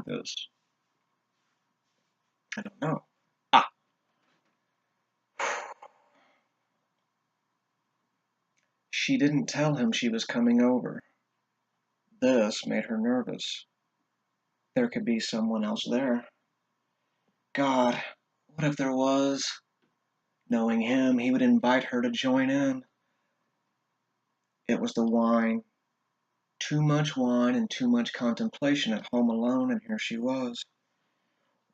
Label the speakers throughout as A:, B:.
A: this? I don't know. Ah! She didn't tell him she was coming over. This made her nervous. There could be someone else there. God, what if there was? Knowing him, he would invite her to join in. It was the wine. Too much wine and too much contemplation at home alone, and here she was,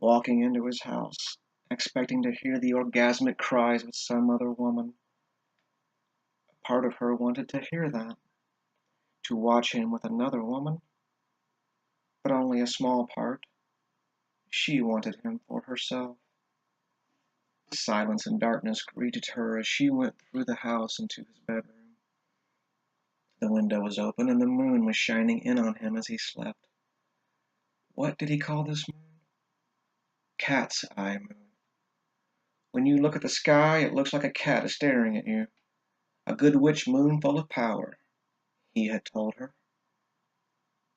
A: walking into his house, expecting to hear the orgasmic cries of some other woman. A part of her wanted to hear that, to watch him with another woman, but only a small part. She wanted him for herself. Silence and darkness greeted her as she went through the house into his bedroom. The window was open and the moon was shining in on him as he slept. What did he call this moon? Cat's eye moon. When you look at the sky, it looks like a cat is staring at you. A good witch moon full of power, he had told her.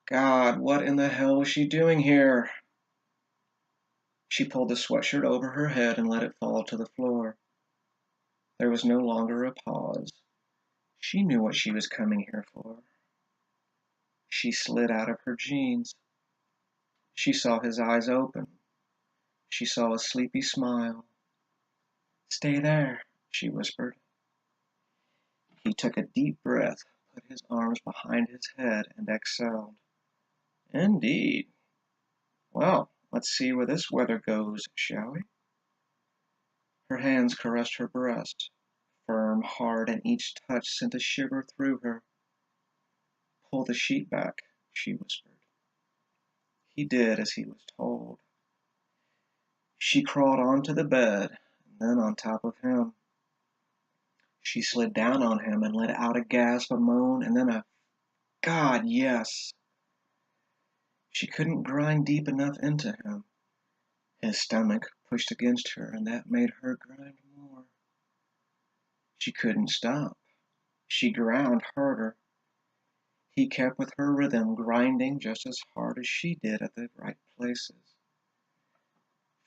A: God, what in the hell was she doing here? She pulled the sweatshirt over her head and let it fall to the floor. There was no longer a pause. She knew what she was coming here for. She slid out of her jeans. She saw his eyes open. She saw a sleepy smile. Stay there, she whispered. He took a deep breath, put his arms behind his head, and exhaled. Indeed. Well, let's see where this weather goes, shall we? Her hands caressed her breast, firm, hard, and each touch sent a shiver through her. Pull the sheet back, she whispered. He did as he was told. She crawled onto the bed, and then on top of him. She slid down on him and let out a gasp, a moan, and then a God, yes. She couldn't grind deep enough into him. His stomach pushed against her, and that made her grind more. She couldn't stop. She ground harder. He kept with her rhythm, grinding just as hard as she did at the right places.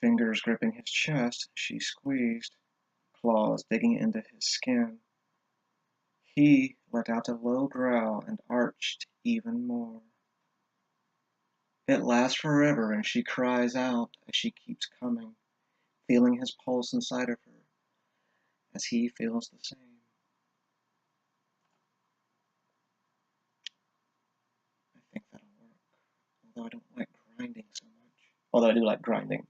A: Fingers gripping his chest, she squeezed, claws digging into his skin. He let out a low growl and arched even more. It lasts forever, and she cries out as she keeps coming, feeling his pulse inside of her, as he feels the same. I think that'll work, although I don't like grinding so much. Although I do like grinding.